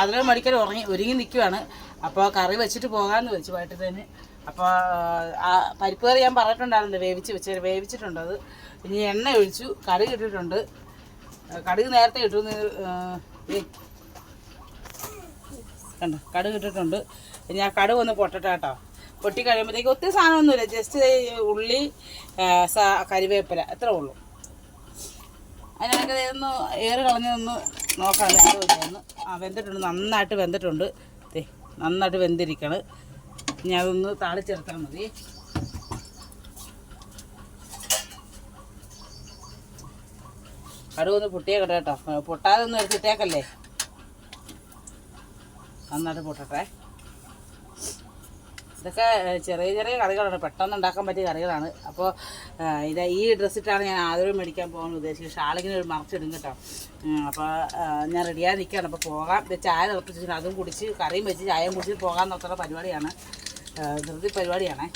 സാധനം മേടിക്കാൻ ഒരുങ്ങി നിൽക്കുവാണ്. അപ്പോൾ കറി വെച്ചിട്ട് പോകാമെന്ന് വെച്ചു വൈകിട്ടത്തേന്. അപ്പോൾ ആ പരിപ്പ് കറി ഞാൻ പറഞ്ഞിട്ടുണ്ടായിരുന്നില്ല, വേവിച്ചിട്ടുണ്ട്. അത് ഇനി എണ്ണ ഒഴിച്ചു, കടുക് ഇട്ടിട്ടുണ്ട്. കടുക് നേരത്തെ ഇട്ടു, കണ്ടോ കടുക് ഇട്ടിട്ടുണ്ട്. ഇനി ആ കടുക് ഒന്ന് പൊട്ടട്ടെ കേട്ടോ. പൊട്ടി കഴിയുമ്പോഴത്തേക്ക് ഒത്തിരി സാധനമൊന്നുമില്ല, ജസ്റ്റ് ഉള്ളി, കരിവേപ്പില എത്ര ഉള്ളൂ. അതിനിടയ്ക്ക് ഇതൊന്ന് ഏറ് കളഞ്ഞൊന്ന് നോക്കാം വെന്തോന്ന്. വെന്തിട്ടുണ്ട്, നന്നായിട്ട് വെന്തിട്ടുണ്ട്. നന്നായിട്ട് വെന്തിരിക്കണം. ഇനി അതൊന്ന് താളിച്ചെടുത്താൽ മതി. കടുകൊന്ന് പൊട്ടിയേക്കട്ടെ കേട്ടോ, പൊട്ടാതെ ഒന്ന് എടുത്തിട്ടേക്കല്ലേ. നന്നായിട്ട് പൊട്ടട്ടെ. ഇതൊക്കെ ചെറിയ ചെറിയ കറികളാണ്, പെട്ടെന്ന് ഉണ്ടാക്കാൻ പറ്റിയ കറികളാണ്. അപ്പോൾ ഈ ഡ്രസ്സിട്ടാണ് ഞാൻ ആദ്യം മേടിക്കാൻ പോകാൻ ഉദ്ദേശിച്ചത്. ഷാളിങ്ങനെ ഒരു മറച്ചിടും കേട്ടോ. അപ്പോൾ ഞാൻ റെഡിയായി നിൽക്കുകയാണ്. അപ്പോൾ പോകാം. ചായ തിളപ്പിച്ചിട്ട് അതും കുടിച്ച് കറിയും വെച്ച് ചായയും കുടിച്ച് പോകാൻ നോക്കുന്ന പരിപാടിയാണ്, ധൃതി പരിപാടിയാണ്.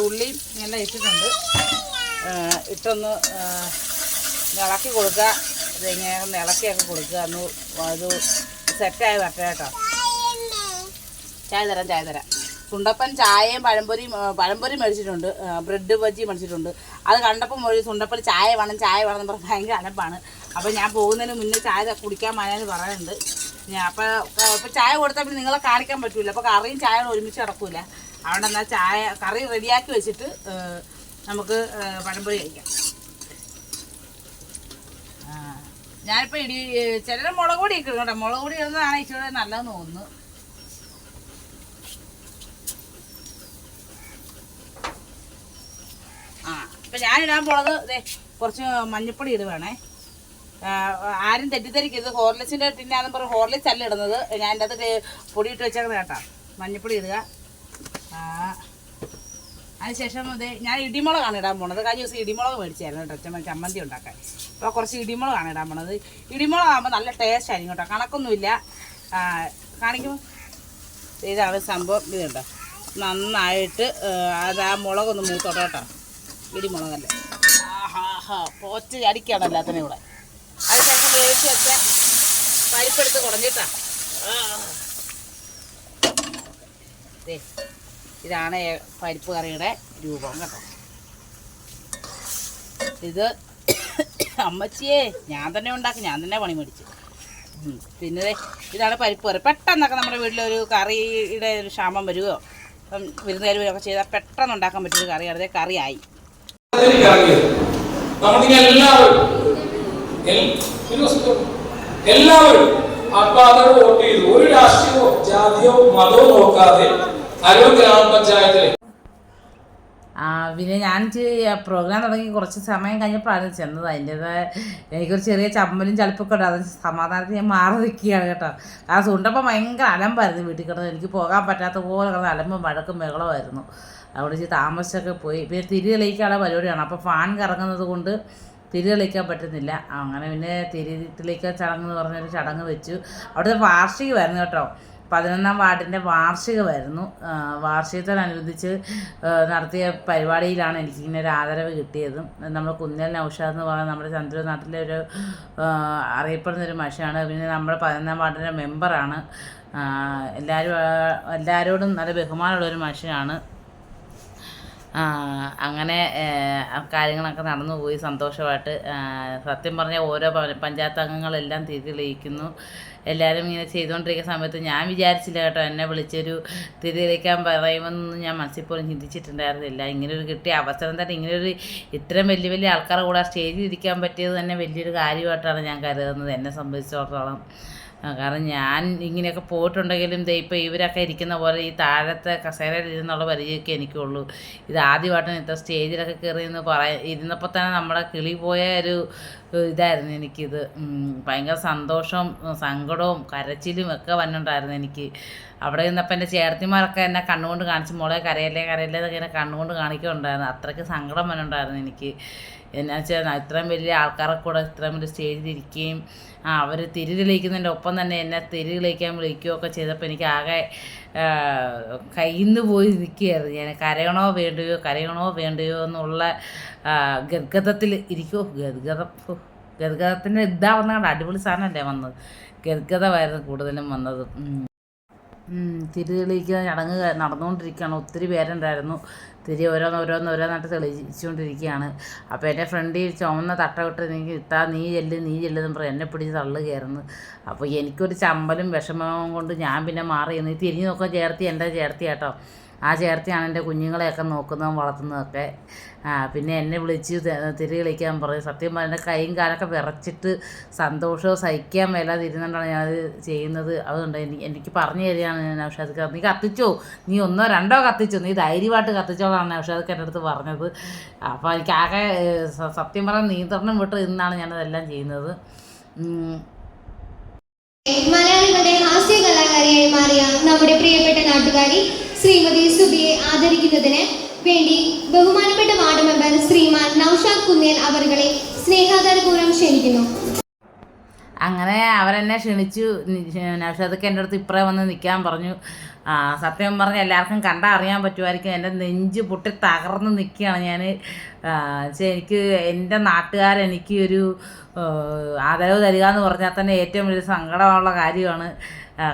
ഉള്ളിയും എല്ലാം ഇട്ടിട്ടുണ്ട്. ഇട്ടൊന്ന് ഇളക്കി കൊടുക്കുക. ഇതിങ്ങനെ ഒന്ന് ഇളക്കിയൊക്കെ കൊടുക്കുക. ഒന്ന് അത് സെറ്റായി വരട്ടെ കേട്ടോ. ചായ തരാം. സുണ്ടപ്പൻ ചായയും പഴംപൊരി മേടിച്ചിട്ടുണ്ട്, ബ്രെഡ് ബജ്ജി മേടിച്ചിട്ടുണ്ട്. അത് കണ്ടപ്പോൾ സുണ്ടപ്പൻ ചായ വേണം എന്ന് പറഞ്ഞാൽ ഭയങ്കര അലപ്പാണ്. അപ്പോൾ ഞാൻ പോകുന്നതിന് മുന്നേ ചായ കുടിക്കാൻ മഴയെന്ന് പറയുന്നുണ്ട്. അപ്പോൾ ചായ കൊടുത്താൽ പിന്നെ നിങ്ങളെ കാണിക്കാൻ പറ്റില്ല. അപ്പോൾ കറിയും ചായയും ഒരുമിച്ച് നടക്കില്ല. അവിടെ എന്നാൽ കറി റെഡിയാക്കി വെച്ചിട്ട് നമുക്ക് പഴംപൊരി കഴിക്കാം. ഞാനിപ്പോൾ ചിലർ മുളക് പൊടി ഒക്കെ ഇടും കേട്ടോ. മുളക് പൊടി ഇടുന്നതാണ് ഇച്ചിരി നല്ലതെന്ന് തോന്നുന്നു. ഇപ്പം ഞാനിടാൻ പോണത് കുറച്ച് മഞ്ഞൾപ്പൊടി ഇടുവാണേ. ആരും തെറ്റിദ്ധരിക്കരുത്, ഹോർലിക്സിൻ്റെ ടിന്നാന്ന് പറഞ്ഞ് ഹോർലിക്സ് അല്ല ഇടുന്നത്. ഞാൻ എൻ്റെ അത് പൊടി ഇട്ട് വെച്ചേക്കുന്നത് കേട്ടോ. മഞ്ഞൾപ്പൊടി ഇടുക. അതിനുശേഷം ഞാൻ ഇടിമുളകാണ് ഇടാൻ പോണത്. കഴിഞ്ഞ ദിവസം ഇടിമുളക് മേടിച്ചായിരുന്നു കേട്ടോ, ചമ്മന്തി ഉണ്ടാക്കാൻ. അപ്പോൾ കുറച്ച് ഇടിമുളകാണ് ഇടാൻ പോണത്. ഇടിമുളകാകുമ്പോൾ നല്ല ടേസ്റ്റ് ആയിരിക്കും കേട്ടോ, കണക്കൊന്നുമില്ല. കാണിക്കുമ്പോൾ ഇതാണ് സംഭവം. ഇത് കേട്ടോ, നന്നായിട്ട് അത് ആ മുളകൊന്ന് മൂത്തോട്ടെ കേട്ടോ. ഇടിമുളകല്ലേ, പോച്ച് അടിക്കുകയാണ് എല്ലാത്തിനും ഇവിടെ. അതിനുശേഷം വേവിച്ച് വെച്ച പരിപ്പെടുത്ത് കുടഞ്ഞിട്ടാ. ഇതാണ് പരിപ്പ് കറിയുടെ രൂപം കേട്ടോ. ഇത് അമ്മച്ചിയെ ഞാൻ തന്നെ ഉണ്ടാക്കി, ഞാൻ തന്നെ പണി മേടിച്ചു. പിന്നെ ഇതാണ് പരിപ്പ് കറി. പെട്ടെന്നൊക്കെ നമ്മുടെ വീട്ടിലൊരു കറിയുടെ ഒരു ക്ഷാമം വരുമോ, വിരുന്നുകാരൊക്കെ ചെയ്താൽ പെട്ടെന്ന് ഉണ്ടാക്കാൻ പറ്റിയൊരു കറിയാണ്. കറിയായി. എല്ലാവരും അപ്പാതോട് വോട്ട് ചെയ്തു. ഒരു രാഷ്ട്രീയമോ ജാതിയോ മതമോ നോക്കാതെ അരൂർ ഗ്രാമപഞ്ചായത്തിലെ പിന്നെ ഞാൻ പ്രോഗ്രാം തുടങ്ങി കുറച്ച് സമയം കഴിഞ്ഞപ്പോഴാണ് ചെന്നത്. അതിൻ്റെതായ എനിക്കൊരു ചെറിയ ചമ്മലും ചളിപ്പൊക്കെ ഉണ്ട്. അത് സമാധാനത്തിൽ ഞാൻ മാറി നിൽക്കുകയാണ് കേട്ടോ. കാരണം സുണ്ടപ്പം ഭയങ്കര അലമ്പായിരുന്നു വീട്ടിൽ കിടന്നത്. എനിക്ക് പോകാൻ പറ്റാത്ത പോലെ കിടന്ന് അലമ്പും വഴക്കും ബഹളമായിരുന്നു. അവിടെ താമസിച്ചൊക്കെ പോയി. പിന്നെ തിരി തെളിയിക്കാനുള്ള പരിപാടിയാണ്. അപ്പോൾ ഫാൻ കറങ്ങുന്നത് കൊണ്ട് തിരി തെളിയിക്കാൻ പറ്റുന്നില്ല. അങ്ങനെ പിന്നെ തിരി തെളിയിക്കാൻ ചടങ്ങ് എന്ന് പറഞ്ഞൊരു ചടങ്ങ് വെച്ചു. അവിടുത്തെ വാർഷികമായിരുന്നു കേട്ടോ. 11ാം വാർഡിൻ്റെ വാർഷികമായിരുന്നു. വാർഷികത്തോടനുബന്ധിച്ച് നടത്തിയ പരിപാടിയിലാണ് എനിക്കിങ്ങനെ ഒരു ആദരവ് കിട്ടിയതും. നമ്മൾ കുന്നേൽ നൗഷാദ് എന്ന് പറയുന്നത് നമ്മുടെ ചന്ദ്രൂർ നാട്ടിലെ ഒരു അറിയപ്പെടുന്നൊരു മനുഷ്യനാണ്. പിന്നെ നമ്മുടെ 11ാം വാർഡിൻ്റെ മെമ്പറാണ്. എല്ലാവരോടും നല്ല ബഹുമാനമുള്ളൊരു മനുഷ്യനാണ്. അങ്ങനെ കാര്യങ്ങളൊക്കെ നടന്നു പോയി സന്തോഷമായിട്ട്. സത്യം പറഞ്ഞാൽ ഓരോ പഞ്ചായത്ത് അംഗങ്ങളെല്ലാം തിരി തെളിയിക്കുന്നു. എല്ലാവരും ഇങ്ങനെ ചെയ്തുകൊണ്ടിരിക്കുന്ന സമയത്ത് ഞാൻ വിചാരിച്ചില്ല കേട്ടോ, എന്നെ വിളിച്ചൊരു തിരി തെളിയിക്കാൻ പറയുമെന്നൊന്നും ഞാൻ മനസ്സിൽ പോലും ചിന്തിച്ചിട്ടുണ്ടായിരുന്നില്ല. ഇങ്ങനൊരു കിട്ടിയ അവസരം തന്നെ, ഇങ്ങനൊരു ഇത്രയും വലിയ വലിയ ആൾക്കാരുടെ കൂടെ സ്റ്റേജിൽ ഇരിക്കാൻ പറ്റിയത് തന്നെ വലിയൊരു കാര്യമായിട്ടാണ് ഞാൻ കരുതുന്നത്, എന്നെ സംബന്ധിച്ചിടത്തോളം. കാരണം ഞാൻ ഇങ്ങനെയൊക്കെ പോയിട്ടുണ്ടെങ്കിലും ഇപ്പോൾ ഇവരൊക്കെ ഇരിക്കുന്ന പോലെ ഈ താഴത്തെ കസേരയിൽ ഇരുന്നുള്ള പരിചയമൊക്കെ എനിക്കുള്ളൂ. ഇത് ആദ്യമായിട്ടാണ് ഇത്ര സ്റ്റേജിലൊക്കെ കയറി എന്ന് ഇരുന്നപ്പോൾ തന്നെ നമ്മുടെ കിളി പോയ ഒരു ഇതായിരുന്നു എനിക്കിത്. ഭയങ്കര സന്തോഷവും സങ്കടവും കരച്ചിലും ഒക്കെ വന്നിട്ടുണ്ടായിരുന്നു എനിക്ക്. അവിടെ നിന്നപ്പോൾ എൻ്റെ ചേർത്തിമാരൊക്കെ എന്നെ കണ്ണുകൊണ്ട് കാണിച്ച് മോളെ കരയല്ലേ എന്നൊക്കെ എന്നെ കണ്ണുകൊണ്ട് കാണിക്കുന്നുണ്ടായിരുന്നു. അത്രയ്ക്ക് സങ്കടം വന്നിട്ടുണ്ടായിരുന്നു എനിക്ക്. എന്നാ വെച്ചാൽ ഇത്രയും വലിയ ആൾക്കാരെ കൂടെ ഇത്രയും വലിയ സ്റ്റേജിലിരിക്കുകയും അവർ തിരിതെളിയിക്കുന്നതിൻ്റെ ഒപ്പം തന്നെ എന്നെ തിരിതെളിയിക്കാൻ വിളിക്കുകയൊക്കെ ചെയ്തപ്പോൾ എനിക്ക് ആകെ കയ്യിൽ നിന്ന് പോയി നിൽക്കുകയായിരുന്നു. ഞാൻ കരയണോ വേണ്ടയോ എന്നുള്ള ഗദ്ഗതത്തിൽ ഇരിക്കുമോ. ഗദ്ഗതത്തിൻ്റെ ഇതാ വന്നാണ്ട് അടിപൊളി സാധനമല്ലേ വന്നത്. ഗദ്ഗതമായിരുന്നു കൂടുതലും വന്നത്. തിരിതെളിയിക്കുന്ന ചടങ്ങ് നടന്നുകൊണ്ടിരിക്കുകയാണ്. ഒത്തിരി പേരുണ്ടായിരുന്നു. തിരി ഓരോന്നായിട്ട് തെളിയിച്ചുകൊണ്ടിരിക്കുകയാണ്. അപ്പോൾ എൻ്റെ ഫ്രണ്ടിൽ ചുവന്ന തട്ട വിട്ട് എനിക്ക് ഇട്ടാ നീ ചെല്ലുന്നു പറയും എന്നെ പിടിച്ച് തള്ളുകയായിരുന്നു. അപ്പോൾ എനിക്കൊരു ചമ്പലും വിഷമവും കൊണ്ട് ഞാൻ പിന്നെ മാറി. നീ തിരിഞ്ഞ് നോക്കാൻ ചേർത്തി എൻ്റെ ചേർത്തി കേട്ടോ. ആ ചേർത്തിയാണ് എൻ്റെ കുഞ്ഞുങ്ങളെയൊക്കെ നോക്കുന്നതും വളർത്തുന്നതൊക്കെ. പിന്നെ എന്നെ വിളിച്ച് തിരി കളിക്കാൻ പറയും. സത്യം പറഞ്ഞാൽ എൻ്റെ കൈയും കാലൊക്കെ വിറച്ചിട്ട് സന്തോഷവും സഹിക്കാൻ മേലാതെ ഇരുന്നുകൊണ്ടാണ് ഞാനത് ചെയ്യുന്നത്. അതുകൊണ്ട് എനിക്ക് പറഞ്ഞു തരികയാണ് നൗഷാദ്, നീ കത്തിച്ചോ, നീ 1 or 2 കത്തിച്ചോ, നീ ധൈര്യമായിട്ട് കത്തിച്ചോളാണ് നൗഷാദ് എൻ്റെ അടുത്ത് പറഞ്ഞത്. അപ്പോൾ എനിക്ക് ആകെ സത്യം പറഞ്ഞാൽ നിയന്ത്രണം വിട്ട് ഇന്നാണ് ഞാനതെല്ലാം ചെയ്യുന്നത്. മലയാളികളുടെ ഹാസ്യ കലാകാരിയായി മാറിയ നമ്മുടെ പ്രിയപ്പെട്ട നാട്ടുകാരി ശ്രീമതി സുബിയെ ആദരിക്കുന്നതിന് വേണ്ടി ബഹുമാനപ്പെട്ട വാർഡ് മെമ്പർ ശ്രീമാൻ നൗഷാദ് കുന്നേൽ അവരുടെ സ്നേഹാദരപൂർവ്വം ക്ഷണിക്കുന്നു. അങ്ങനെ അവരെന്നെ ക്ഷണിച്ചു. നൗഷാദൊക്കെ എൻ്റെ അടുത്ത് ഇപ്പറേ വന്ന് നിൽക്കാൻ പറഞ്ഞു. സത്യം പറഞ്ഞാൽ എല്ലാവർക്കും കണ്ടാൽ അറിയാൻ പറ്റുമായിരിക്കും, എൻ്റെ നെഞ്ച് പൊട്ടി തകർന്ന് നിൽക്കുകയാണ് ഞാൻ. എനിക്ക് എൻ്റെ നാട്ടുകാരെനിക്ക് ഒരു ആദരവ് തരിക എന്ന് പറഞ്ഞാൽ തന്നെ ഏറ്റവും വലിയ സങ്കടമുള്ള കാര്യമാണ്.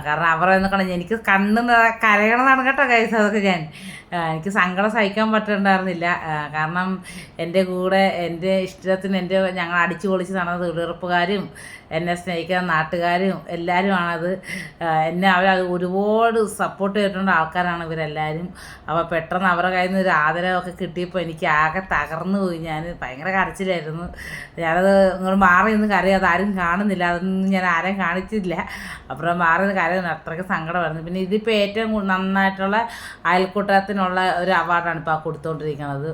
കാരണം അവരെ കണ്ട എനിക്ക് കരയണമെന്നാണ് കേട്ടോ കൈസ്. അതൊക്കെ എനിക്ക് സങ്കടം സഹിക്കാൻ പറ്റുന്നുണ്ടായിരുന്നില്ല. കാരണം എൻ്റെ കൂടെ എൻ്റെ ഇഷ്ടത്തിന് ഞങ്ങൾ അടിച്ചു പൊളിച്ച് നടന്ന തൊഴിലുറപ്പുകാരും എന്നെ സ്നേഹിക്കുന്ന നാട്ടുകാരും എല്ലാവരുമാണത്. എന്നെ അവരത് ഒരുപാട് സപ്പോർട്ട് ചെയ്തിട്ടുള്ള ആൾക്കാരാണ് ഇവരെല്ലാവരും. അപ്പോൾ പെട്ടെന്ന് അവരുടെ കയ്യിൽ നിന്ന് ഒരു ആദരവൊക്കെ കിട്ടിയപ്പോൾ എനിക്ക് ആകെ തകർന്നു പോയി. ഞാൻ ഭയങ്കര കരച്ചിലായിരുന്നു. ഞാനത് നിങ്ങൾ മാറി നിന്ന് കരയും, അതാരും കാണുന്നില്ല, അതൊന്നും ഞാൻ ആരെയും കാണിച്ചില്ല. അപ്പുറം മാറി നിന്ന് കരയുന്നു, അത്രയ്ക്ക് സങ്കടമായിരുന്നു. പിന്നെ ഇതിപ്പോൾ ഏറ്റവും നന്നായിട്ടുള്ള അയൽക്കൂട്ടത്തിനുള്ള ഒരു അവാർഡാണ് ഇപ്പോൾ കൊടുത്തുകൊണ്ടിരിക്കുന്നത്.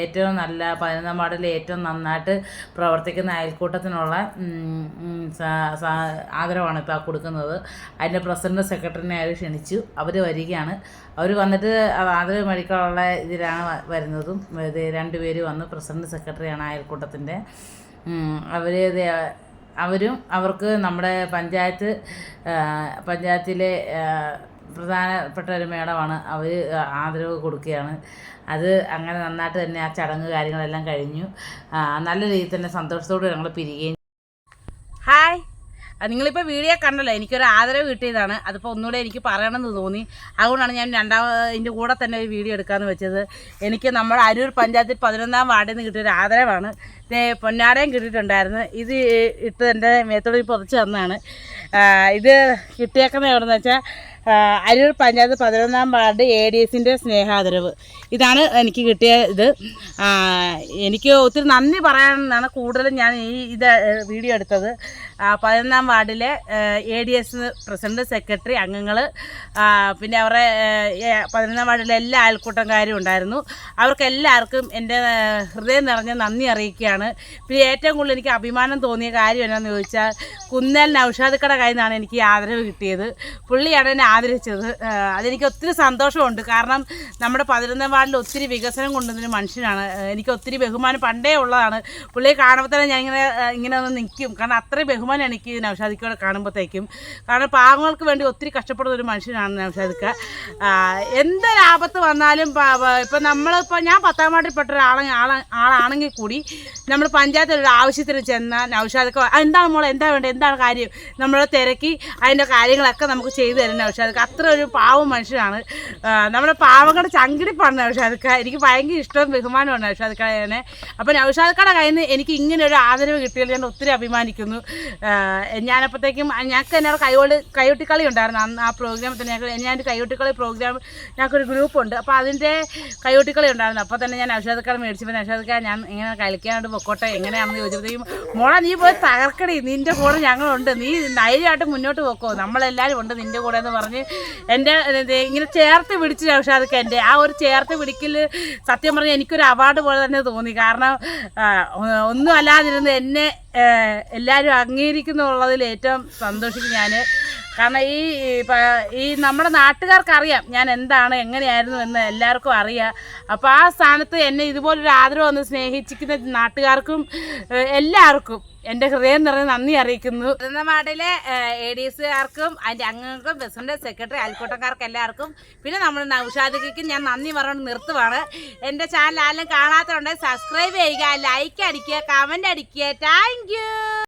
ഏറ്റവും നല്ല 11ാം വാർഡിൽ ഏറ്റവും നന്നായിട്ട് പ്രവർത്തിക്കുന്ന അയൽക്കൂട്ടത്തിനുള്ള ആദരവാണ് ഇപ്പോൾ കൊടുക്കുന്നത്. അതിൻ്റെ പ്രസിഡന്റ് സെക്രട്ടറിനെ അവർ ക്ഷണിച്ചു. അവർ വരികയാണ്. അവർ വന്നിട്ട് ആദരവ് മേടിക്കാനുള്ള ഇതിലാണ് വരുന്നതും. ഇത് 2 പേര് വന്ന് പ്രസിഡന്റ് സെക്രട്ടറിയാണ് അയൽക്കൂട്ടത്തിൻ്റെ. അവർക്ക് നമ്മുടെ പഞ്ചായത്തിലെ പ്രധാനപ്പെട്ട ഒരു മേഡമാണ്. അവർ ആദരവ് കൊടുക്കുകയാണ്. അത് അങ്ങനെ നന്നായിട്ട് തന്നെ ആ ചടങ്ങ് കാര്യങ്ങളെല്ലാം കഴിഞ്ഞു. നല്ല രീതിയിൽ തന്നെ സന്തോഷത്തോടെ ഞങ്ങൾ പിരിയുകയും. ഹായ്, നിങ്ങളിപ്പോൾ വീഡിയോ കണ്ടല്ലോ, എനിക്കൊരു ആദരവ് കിട്ടിയതാണ്. അതിപ്പോൾ ഒന്നുകൂടെ എനിക്ക് പറയണമെന്ന് തോന്നി. അതുകൊണ്ടാണ് ഞാൻ ഇതിൻ്റെ കൂടെ തന്നെ ഒരു വീഡിയോ എടുക്കാമെന്ന് വെച്ചത്. എനിക്ക് നമ്മുടെ അരൂർ പഞ്ചായത്തിൽ 11ാം വാർഡിൽ നിന്ന് കിട്ടിയൊരു ആദരവാണ്. പൊന്നാടയും കിട്ടിയിട്ടുണ്ടായിരുന്നു. ഇത് ഇട്ട് എൻ്റെ മേത്തോട് പൊതിച്ച് തന്നതാണ്. ഇത് കിട്ടിയേക്കുന്നത് എവിടെയെന്ന് വെച്ചാൽ അരൂർ പഞ്ചായത്ത് 11ാം വാർഡ് ADSൻ്റെ സ്നേഹാദരവ്. ഇതാണ് എനിക്ക് കിട്ടിയ ഇത്. എനിക്ക് ഒത്തിരി നന്ദി പറയാനാണ് കൂടുതലും ഞാൻ ഇത് വീഡിയോ എടുത്തത്. 11ാം വാർഡിലെ ADS പ്രസിഡന്റ്, സെക്രട്ടറി, അംഗങ്ങൾ, പിന്നെ അവരുടെ 11ാം വാർഡിലെ എല്ലാ അയൽക്കൂട്ടക്കാരും ഉണ്ടായിരുന്നു. അവർക്കെല്ലാവർക്കും എൻ്റെ ഹൃദയം നിറഞ്ഞ നന്ദി അറിയിക്കുകയാണ്. പിന്നെ ഏറ്റവും കൂടുതൽ എനിക്ക് അഭിമാനം തോന്നിയ കാര്യം എന്നാന്ന് ചോദിച്ചാൽ കുന്നേൽ നൗഷാദ് കട കയ്യിൽ നിന്നാണ് എനിക്ക് ഈ ആദരവ് കിട്ടിയത്. പുള്ളിയാണ് എന്നെ ആദരിച്ചത്. അതെനിക്ക് ഒത്തിരി സന്തോഷമുണ്ട്. കാരണം നമ്മുടെ 11ാം വാർഡിൽ ഒത്തിരി വികസനം കൊണ്ടുവന്നൊരു മനുഷ്യനാണ്. എനിക്ക് ഒത്തിരി ബഹുമാനം പണ്ടേ ഉള്ളതാണ്. പുള്ളിയെ കാണുമ്പോൾ തന്നെ ഞാൻ ഇങ്ങനെ ഒന്ന് നിൽക്കും. കാരണം അത്രയും ബഹുമാനം എനിക്ക് നൗഷാദിക്കോടെ കാണുമ്പോഴത്തേക്കും. കാരണം പാവങ്ങൾക്ക് വേണ്ടി ഒത്തിരി കഷ്ടപ്പെടുന്ന ഒരു മനുഷ്യനാണ് നൗഷാദിക്ക. എന്തൊരാപത്ത് വന്നാലും ഇപ്പം ഞാൻ 10ാം വാർഡിൽപ്പെട്ട ആളാണെങ്കിൽ കൂടി നമ്മൾ പഞ്ചായത്തിൽ ഒരു ആവശ്യത്തിന് ചെന്നാൽ നൗഷാദിക്ക എന്താണ് മോളെ, എന്താ വേണ്ടത്, എന്താണ് കാര്യം, നമ്മളെ തിരക്കി അതിൻ്റെ കാര്യങ്ങളൊക്കെ നമുക്ക് ചെയ്തു തരും നൗഷാദിക്ക. അത്ര ഒരു പാവം മനുഷ്യനാണ്. നമ്മുടെ പാവങ്ങളുടെ ചങ്കിടിപ്പാണ് നൗഷാദിക്ക. എനിക്ക് ഭയങ്കര ഇഷ്ടവും ബഹുമാനമാണ് നൗഷാദിക്കനെ. അപ്പോൾ നൗഷാദിക്കയുടെ കയ്യിൽ നിന്ന് എനിക്ക് ഇങ്ങനെ ഒരു ആദരവ് കിട്ടിയതിൽ ഞാൻ ഒത്തിരി അഭിമാനിക്കുന്നു. ഞാനപ്പോഴത്തേക്കും ഞങ്ങൾക്ക് എന്നോട് കൈകൊട്ടിക്കളി ഉണ്ടായിരുന്നു. അന്ന് ആ പ്രോഗ്രാമിൽ തന്നെ ഞാനൊരു കൈകൊട്ടിക്കളി പ്രോഗ്രാം, ഞങ്ങൾക്കൊരു ഗ്രൂപ്പുണ്ട്. അപ്പോൾ അതിൻ്റെ കൈകൊട്ടിക്കളി ഉണ്ടായിരുന്നു. അപ്പോൾ തന്നെ ഞാൻ നൗഷാദിക്കയുടെ മേടിച്ചപ്പോൾ നൗഷാദിക്ക ഞാൻ ഇങ്ങനെ കളിക്കാനായിട്ട് പൊക്കോട്ടെ എങ്ങനെയാണെന്ന് ചോദിച്ചപ്പോഴത്തേക്കും മോളെ നീ പോയി തകർക്കടി, നിൻ്റെ കൂടെ ഞങ്ങളുണ്ട്, നീ ധൈര്യമായിട്ട് മുന്നോട്ട് പോക്കോ, നമ്മളെല്ലാവരും ഉണ്ട് നിൻ്റെ കൂടെ എന്ന് പറഞ്ഞ് എൻ്റെ ഇങ്ങനെ ചേർത്ത് പിടിച്ച് നൗഷാദിക്ക. എൻ്റെ ആ ഒരു ചേർത്ത് പിടിക്കൽ സത്യം പറഞ്ഞാൽ എനിക്കൊരു അവാർഡ് പോലെ തന്നെ തോന്നി. കാരണം ഒന്നും അല്ലാതിരുന്ന് എന്നെ എല്ലാവരും അംഗീകരിക്കുന്നുള്ളതിൽ ഏറ്റവും സന്തോഷിക്കും ഞാൻ. കാരണം ഈ നമ്മുടെ നാട്ടുകാർക്കറിയാം ഞാൻ എന്താണ് എങ്ങനെയായിരുന്നു എന്ന് എല്ലാവർക്കും അറിയാം. അപ്പോൾ ആ സ്ഥാനത്ത് എന്നെ ഇതുപോലൊരു ആദരവ് വന്ന് സ്നേഹിച്ചിരിക്കുന്ന നാട്ടുകാർക്കും എല്ലാവർക്കും എൻ്റെ ഹൃദയം നിറഞ്ഞ നന്ദി അറിയിക്കുന്നു. വാർഡിലെ ADCകാർക്കും അതിൻ്റെ അംഗങ്ങൾക്കും പ്രസിഡന്റ് സെക്രട്ടറി അയൽക്കൂട്ടക്കാർക്കും എല്ലാവർക്കും പിന്നെ നമ്മുടെ നൗഷാദിക്കും ഞാൻ നന്ദി പറഞ്ഞുകൊണ്ട് നിർത്തുവാണ്. എൻ്റെ ചാനൽ ആരും കാണാത്തതുകൊണ്ട് സബ്സ്ക്രൈബ് ചെയ്യുക, ലൈക്ക് അടിക്കുക, കമൻ്റ് അടിക്കുക. Thank you.